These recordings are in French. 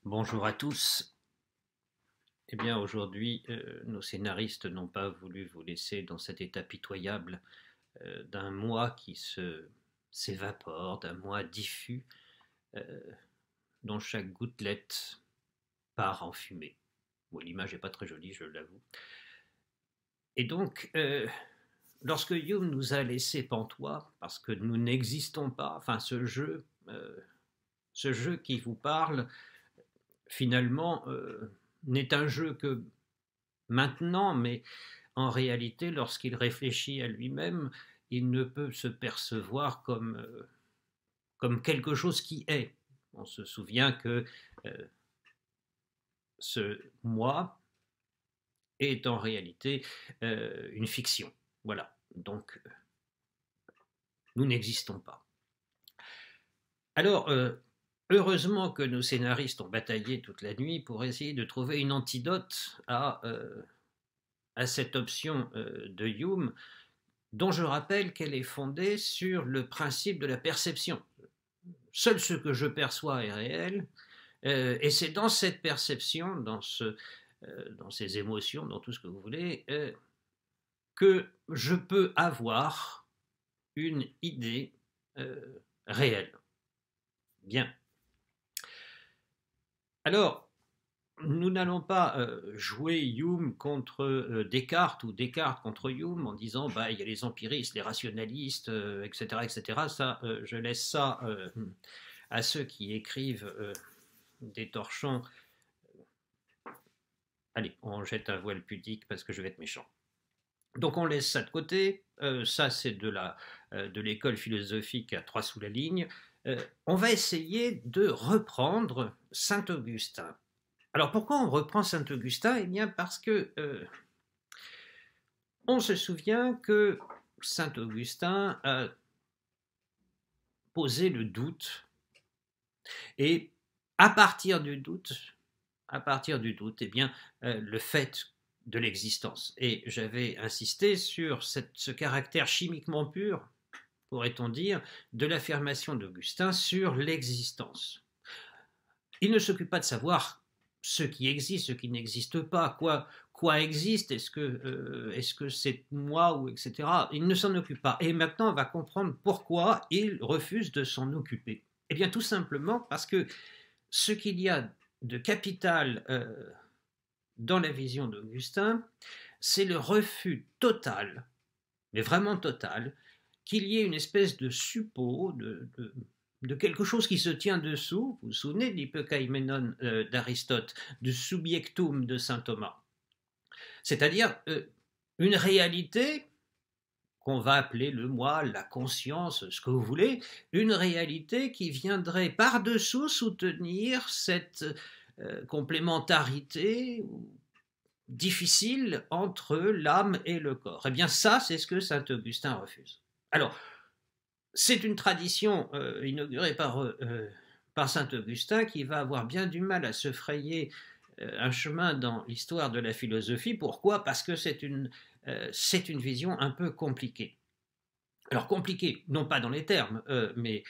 Bonjour à tous. Eh bien, aujourd'hui, nos scénaristes n'ont pas voulu vous laisser dans cet état pitoyable d'un moi qui s'évapore, d'un moi diffus, dont chaque gouttelette part en fumée. Bon, l'image n'est pas très jolie, je l'avoue. Et donc, lorsque Hume nous a laissé pantois, parce que nous n'existons pas, enfin ce jeu qui vous parle, finalement, n'est un jeu que maintenant, mais en réalité, lorsqu'il réfléchit à lui-même, il ne peut se percevoir comme quelque chose qui est. On se souvient que ce moi est en réalité une fiction. Voilà, donc nous n'existons pas. Alors, heureusement que nos scénaristes ont bataillé toute la nuit pour essayer de trouver une antidote à cette option de Hume, dont je rappelle qu'elle est fondée sur le principe de la perception. Seul ce que je perçois est réel, et c'est dans cette perception, dans ces émotions, dans tout ce que vous voulez, que je peux avoir une idée réelle. Bien. Alors, nous n'allons pas jouer Hume contre Descartes ou Descartes contre Hume en disant bah, il y a les empiristes, les rationalistes, etc., etc. Ça, je laisse ça à ceux qui écrivent des torchons. Allez, on jette un voile pudique parce que je vais être méchant. Donc on laisse ça de côté. Ça, c'est de l'école philosophique à 3 sous la ligne. On va essayer de reprendre Saint-Augustin. Alors pourquoi on reprend Saint-Augustin? Eh bien parce que on se souvient que Saint-Augustin a posé le doute, et à partir du doute, eh bien, le fait de l'existence. Et j'avais insisté sur ce caractère chimiquement pur, pourrait-on dire, de l'affirmation d'Augustin sur l'existence. Il ne s'occupe pas de savoir ce qui existe, ce qui n'existe pas, quoi existe, est-ce que c'est moi, ou etc. Il ne s'en occupe pas. Et maintenant, on va comprendre pourquoi il refuse de s'en occuper. Eh bien, tout simplement parce que ce qu'il y a de capital dans la vision d'Augustin, c'est le refus total, mais vraiment total, qu'il y ait une espèce de suppôt, de quelque chose qui se tient dessous. Vous vous souvenez de l'hypokaimenon d'Aristote, du subjectum de saint Thomas, c'est-à-dire une réalité qu'on va appeler le moi, la conscience, ce que vous voulez, une réalité qui viendrait par-dessous soutenir cette complémentarité difficile entre l'âme et le corps. Eh bien ça, c'est ce que saint Augustin refuse. Alors, c'est une tradition inaugurée par saint Augustin qui va avoir bien du mal à se frayer un chemin dans l'histoire de la philosophie. Pourquoi? Parce que c'est une vision un peu compliquée. Alors compliquée, non pas dans les termes, mais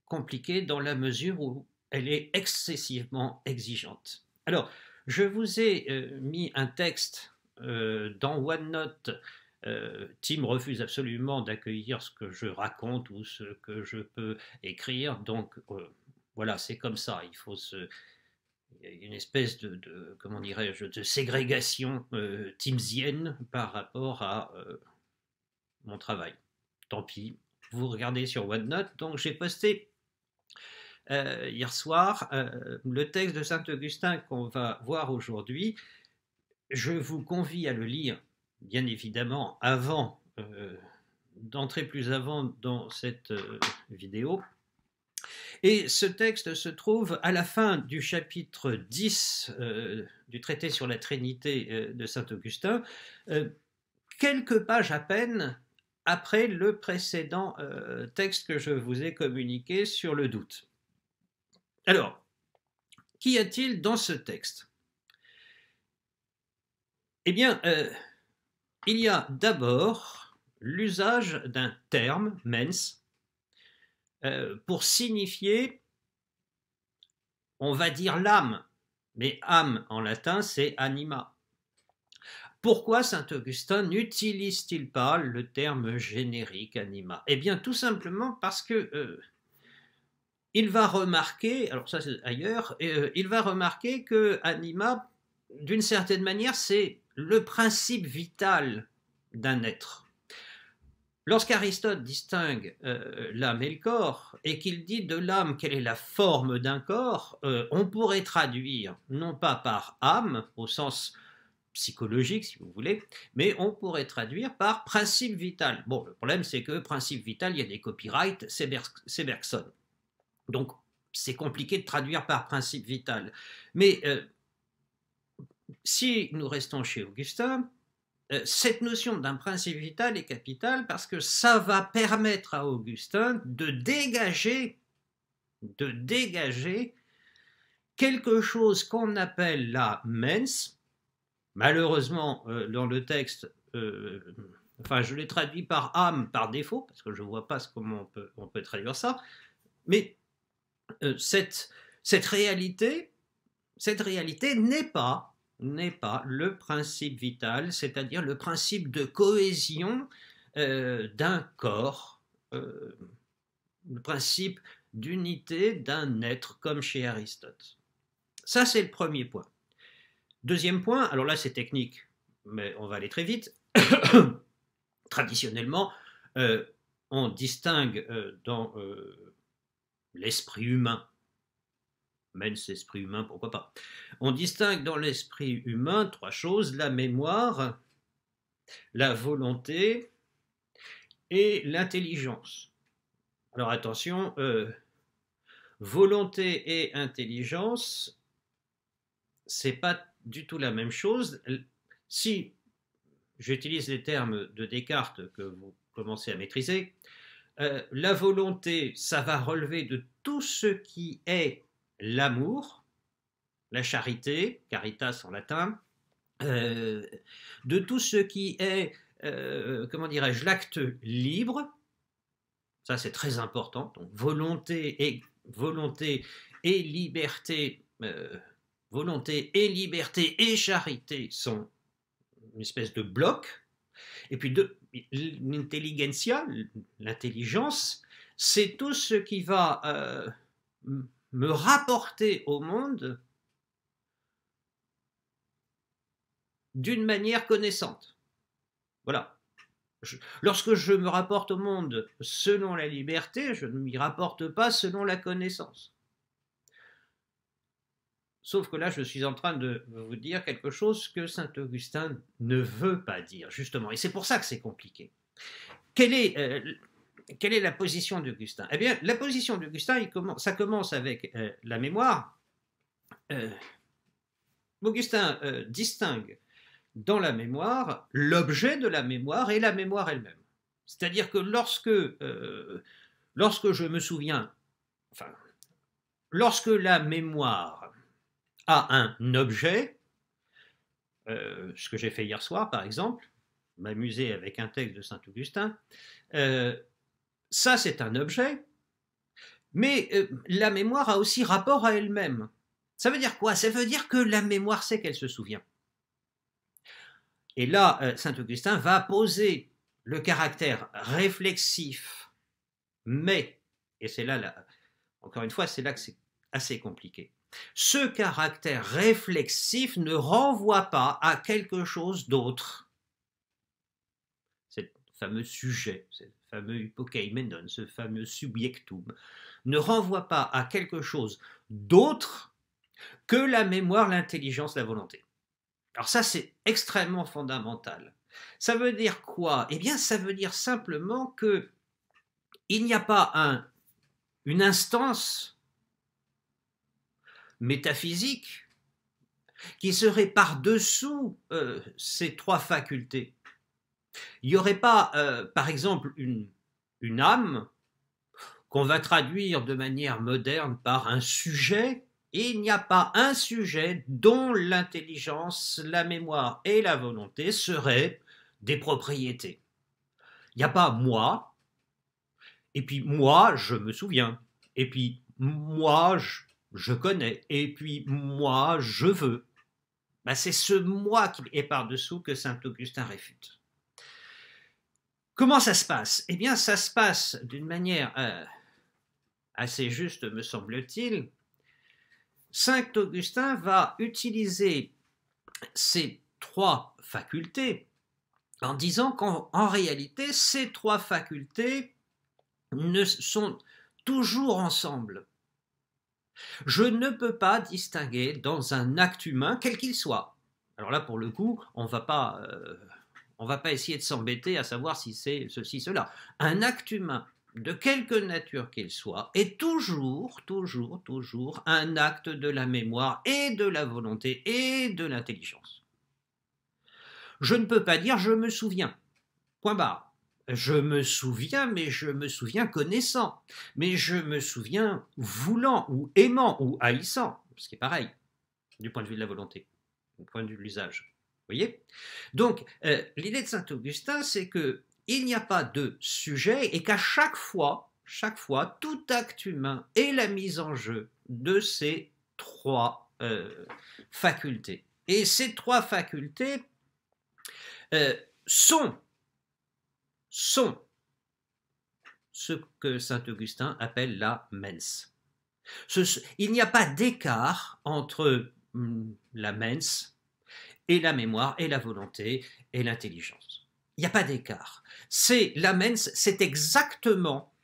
compliquée dans la mesure où elle est excessivement exigeante. Alors, je vous ai mis un texte dans OneNote. Tim refuse absolument d'accueillir ce que je raconte ou ce que je peux écrire, donc voilà, c'est comme ça. Il y a une espèce comment dirais-je, de ségrégation timsienne par rapport à mon travail. Tant pis, vous regardez sur OneNote. Donc j'ai posté hier soir le texte de Saint-Augustin qu'on va voir aujourd'hui. Je vous convie à le lire, bien évidemment, avant d'entrer plus avant dans cette vidéo. Et ce texte se trouve à la fin du chapitre 10 du traité sur la Trinité de Saint-Augustin, quelques pages à peine après le précédent texte que je vous ai communiqué sur le doute. Alors, qu'y a-t-il dans ce texte? Eh bien, il y a d'abord l'usage d'un terme, mens, pour signifier, on va dire l'âme, mais âme en latin c'est anima. Pourquoi saint Augustin n'utilise-t-il pas le terme générique anima? Eh bien tout simplement parce que il va remarquer, alors ça c'est ailleurs, il va remarquer que anima, d'une certaine manière, c'est le principe vital d'un être. Lorsqu'Aristote distingue l'âme et le corps, et qu'il dit de l'âme quelle est la forme d'un corps, on pourrait traduire non pas par âme, au sens psychologique si vous voulez, mais on pourrait traduire par principe vital. Bon, le problème c'est que principe vital, il y a des copyrights, c'est Bergson. Donc c'est compliqué de traduire par principe vital. Mais si nous restons chez Augustin, cette notion d'un principe vital est capitale parce que ça va permettre à Augustin de dégager quelque chose qu'on appelle la mens. Malheureusement, dans le texte, enfin je l'ai traduit par âme par défaut, parce que je ne vois pas comment on peut traduire ça, mais cette réalité n'est pas le principe vital, c'est-à-dire le principe de cohésion d'un corps, le principe d'unité d'un être, comme chez Aristote. Ça, c'est le premier point. Deuxième point, alors là c'est technique, mais on va aller très vite. Traditionnellement, on distingue dans l'esprit humain, mens, esprit humain, pourquoi pas. On distingue dans l'esprit humain trois choses, la mémoire, la volonté et l'intelligence. Alors attention, volonté et intelligence, c'est pas du tout la même chose. Si j'utilise les termes de Descartes que vous commencez à maîtriser, la volonté, ça va relever de tout ce qui est l'amour, la charité, caritas en latin, de tout ce qui est, comment dirais-je, l'acte libre, ça c'est très important, donc volonté et liberté, volonté et liberté et charité sont une espèce de bloc, et puis l'intelligentsia, l'intelligence, c'est tout ce qui va me rapporter au monde d'une manière connaissante. Voilà. Lorsque je me rapporte au monde selon la liberté, je ne m'y rapporte pas selon la connaissance. Sauf que là, je suis en train de vous dire quelque chose que saint Augustin ne veut pas dire, justement. Et c'est pour ça que c'est compliqué. Quelle est la position d'Augustin? Eh bien, la position d'Augustin, ça commence avec la mémoire. Augustin distingue dans la mémoire l'objet de la mémoire et la mémoire elle-même. C'est-à-dire que lorsque je me souviens, enfin, lorsque la mémoire a un objet, ce que j'ai fait hier soir par exemple, m'amuser avec un texte de saint Augustin, ça c'est un objet, mais la mémoire a aussi rapport à elle-même. Ça veut dire quoi? Ça veut dire que la mémoire sait qu'elle se souvient. Et là, saint Augustin va poser le caractère réflexif, mais, et c'est là, encore une fois, c'est là que c'est assez compliqué. Ce caractère réflexif ne renvoie pas à quelque chose d'autre. Ce fameux sujet, ce fameux hypokeimenon, ce fameux subjectum, ne renvoie pas à quelque chose d'autre que la mémoire, l'intelligence, la volonté. Alors ça, c'est extrêmement fondamental. Ça veut dire quoi? Eh bien, ça veut dire simplement que il n'y a pas une instance métaphysique qui serait par-dessous ces trois facultés. Il n'y aurait pas, par exemple, une âme qu'on va traduire de manière moderne par un sujet, et il n'y a pas un sujet dont l'intelligence, la mémoire et la volonté seraient des propriétés. Il n'y a pas moi, et puis moi, je me souviens, et puis moi, je connais, et puis moi, je veux. Ben, c'est ce moi qui est par-dessous que saint Augustin réfute. Comment ça se passe? Eh bien, ça se passe d'une manière assez juste, me semble-t-il. Saint Augustin va utiliser ces trois facultés en disant qu'en réalité, ces trois facultés ne sont toujours ensemble. Je ne peux pas distinguer dans un acte humain, quel qu'il soit. Alors là, pour le coup, on ne va pas essayer de s'embêter à savoir si c'est ceci, cela. Un acte humain, de quelque nature qu'il soit, est toujours un acte de la mémoire et de la volonté et de l'intelligence. Je ne peux pas dire je me souviens. Point barre. Je me souviens, mais je me souviens connaissant. Mais je me souviens voulant ou aimant ou haïssant. Ce qui est pareil, du point de vue de la volonté, du point de vue de l'usage. Vous voyez? Donc, l'idée de saint Augustin, c'est qu'il n'y a pas de sujet et qu'à chaque fois, tout acte humain est la mise en jeu de ces trois facultés. Et ces trois facultés sont ce que saint Augustin appelle la mens. Il n'y a pas d'écart entre la mens et la mémoire et la volonté et l'intelligence. Il n'y a pas d'écart. C'est la mens, c'est exactement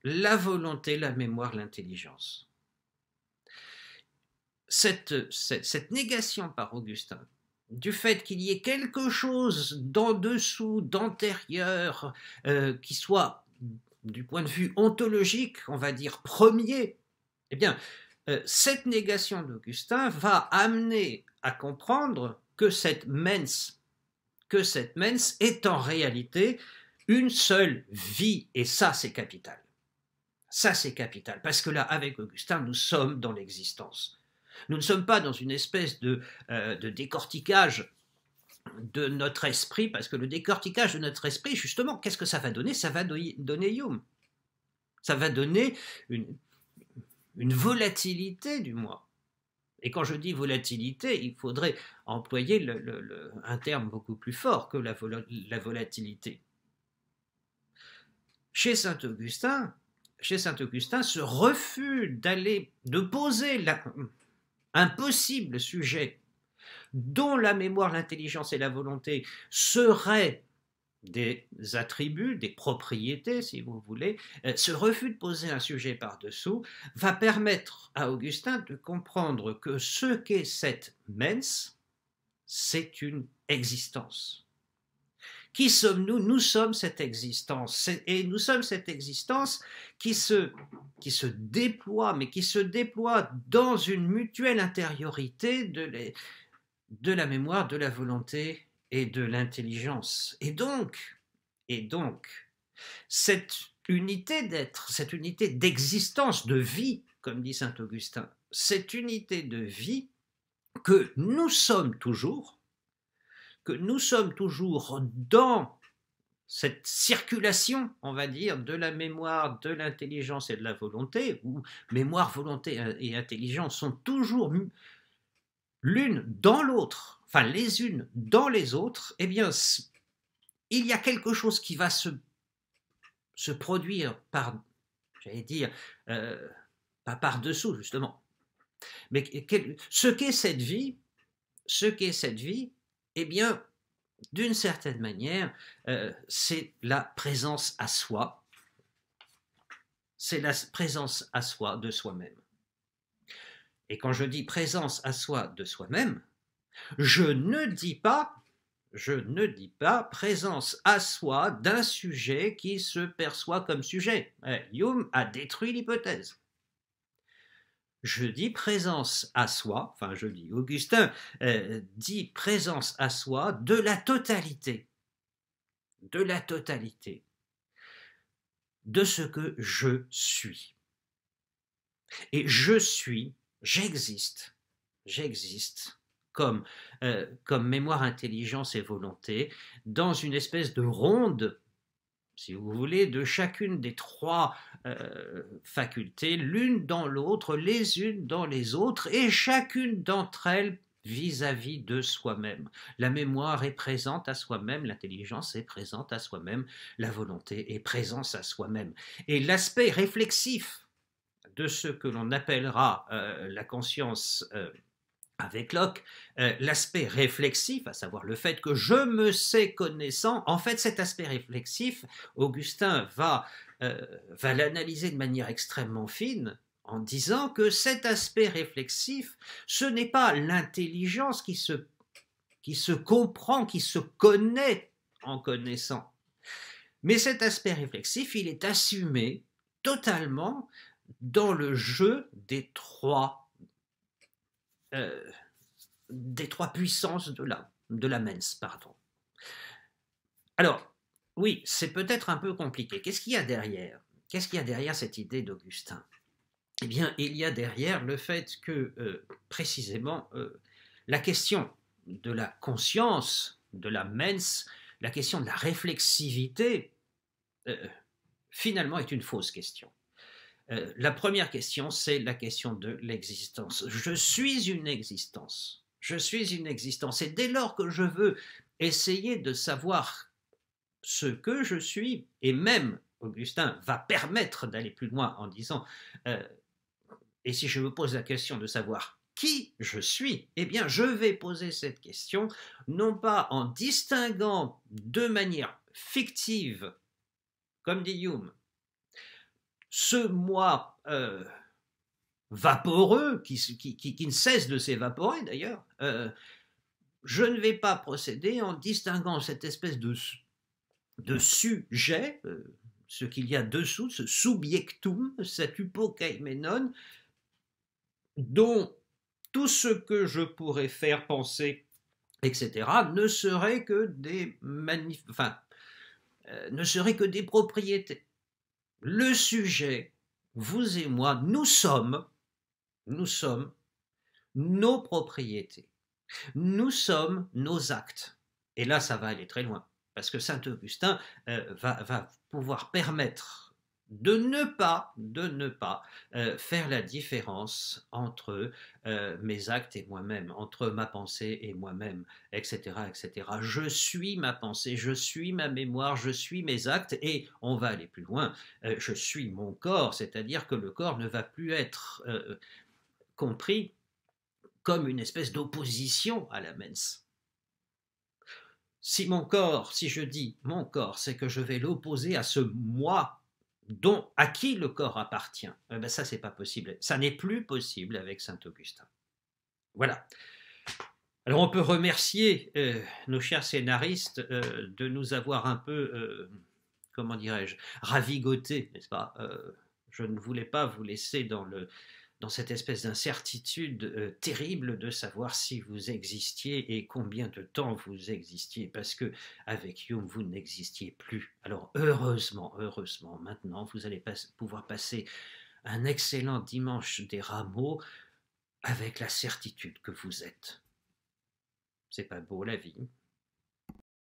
la volonté, la mémoire, l'intelligence. Cette négation par Augustin du fait qu'il y ait quelque chose d'en dessous, d'antérieur, qui soit, du point de vue ontologique, on va dire premier, eh bien, cette négation d'Augustin va amener à comprendre que cette mens est en réalité une seule vie, et ça, c'est capital. Ça, c'est capital, parce que là, avec Augustin, nous sommes dans l'existence. Nous ne sommes pas dans une espèce de décortiquage de notre esprit, parce que le décortiquage de notre esprit, justement, qu'est-ce que ça va donner? Ça va donner Hume. Ça va donner une volatilité du moi. Et quand je dis volatilité, il faudrait employer un terme beaucoup plus fort que la volatilité. Chez saint Augustin, ce refus de poser un possible sujet dont la mémoire, l'intelligence et la volonté seraient des attributs, des propriétés, si vous voulez, ce refus de poser un sujet par-dessous va permettre à Augustin de comprendre que ce qu'est cette mens, c'est une existence. Qui sommes-nous? Nous sommes cette existence. Et nous sommes cette existence qui se déploie, mais qui se déploie dans une mutuelle intériorité de la mémoire, de la volonté et de l'intelligence. Et donc, cette unité d'être, cette unité d'existence, de vie, comme dit saint Augustin, cette unité de vie que nous sommes toujours dans cette circulation, on va dire, de la mémoire, de l'intelligence et de la volonté, où mémoire, volonté et intelligence sont toujours l'une dans l'autre, enfin les unes dans les autres, eh bien, il y a quelque chose qui va se produire par, j'allais dire, pas par-dessous, justement. Mais ce qu'est cette vie, eh bien, d'une certaine manière, c'est la présence à soi. C'est la présence à soi de soi-même. Et quand je dis présence à soi de soi-même, je ne dis pas présence à soi d'un sujet qui se perçoit comme sujet. Hume a détruit l'hypothèse. Je dis présence à soi, Augustin dit présence à soi de la totalité de ce que je suis. Et je suis, j'existe comme mémoire, intelligence et volonté, dans une espèce de ronde, si vous voulez, de chacune des trois facultés, l'une dans l'autre, les unes dans les autres, et chacune d'entre elles vis-à-vis de soi-même. La mémoire est présente à soi-même, l'intelligence est présente à soi-même, la volonté est présente à soi-même. Et l'aspect réflexif de ce que l'on appellera la conscience avec Locke, l'aspect réflexif, à savoir le fait que je me sais connaissant, en fait cet aspect réflexif, Augustin va l'analyser de manière extrêmement fine en disant que cet aspect réflexif, ce n'est pas l'intelligence qui se comprend, qui se connaît en connaissant, mais cet aspect réflexif, il est assumé totalement dans le jeu des trois puissances de la mens, pardon. Alors, oui, c'est peut-être un peu compliqué. Qu'est-ce qu'il y a derrière? Qu'est-ce qu'il y a derrière cette idée d'Augustin? Eh bien, il y a derrière le fait que, précisément, la question de la conscience, de la mens, la question de la réflexivité, finalement, est une fausse question. La première question, c'est la question de l'existence. Je suis une existence. Je suis une existence. Et dès lors que je veux essayer de savoir ce que je suis, et même Augustin va permettre d'aller plus loin en disant, et si je me pose la question de savoir qui je suis, eh bien je vais poser cette question non pas en distinguant de manière fictive, comme dit Hume, ce moi vaporeux, qui ne cesse de s'évaporer d'ailleurs, je ne vais pas procéder en distinguant cette espèce de sujet, ce qu'il y a dessous, ce subjectum, cet hypokaimenon, dont tout ce que je pourrais faire penser, etc., ne serait que ne serait que des propriétés. Le sujet, vous et moi, nous sommes nos propriétés. Nous sommes nos actes. Et là, ça va aller très loin, parce que saint Augustin va pouvoir permettre de ne pas faire la différence entre mes actes et moi-même, entre ma pensée et moi-même, etc., etc. Je suis ma pensée, je suis ma mémoire, je suis mes actes, et on va aller plus loin, je suis mon corps, c'est-à-dire que le corps ne va plus être compris comme une espèce d'opposition à la mens. Si je dis mon corps, c'est que je vais l'opposer à ce moi à qui le corps appartient. Eh ben ça, c'est pas possible. Ça n'est plus possible avec saint Augustin. Voilà. Alors on peut remercier nos chers scénaristes de nous avoir un peu, comment dirais-je, ravigoté, n'est-ce pas? Je ne voulais pas vous laisser dans cette espèce d'incertitude terrible de savoir si vous existiez et combien de temps vous existiez, parce que avec Hume, vous n'existiez plus. Alors heureusement, maintenant, vous allez pouvoir passer un excellent dimanche des Rameaux avec la certitude que vous êtes. C'est pas beau la vie?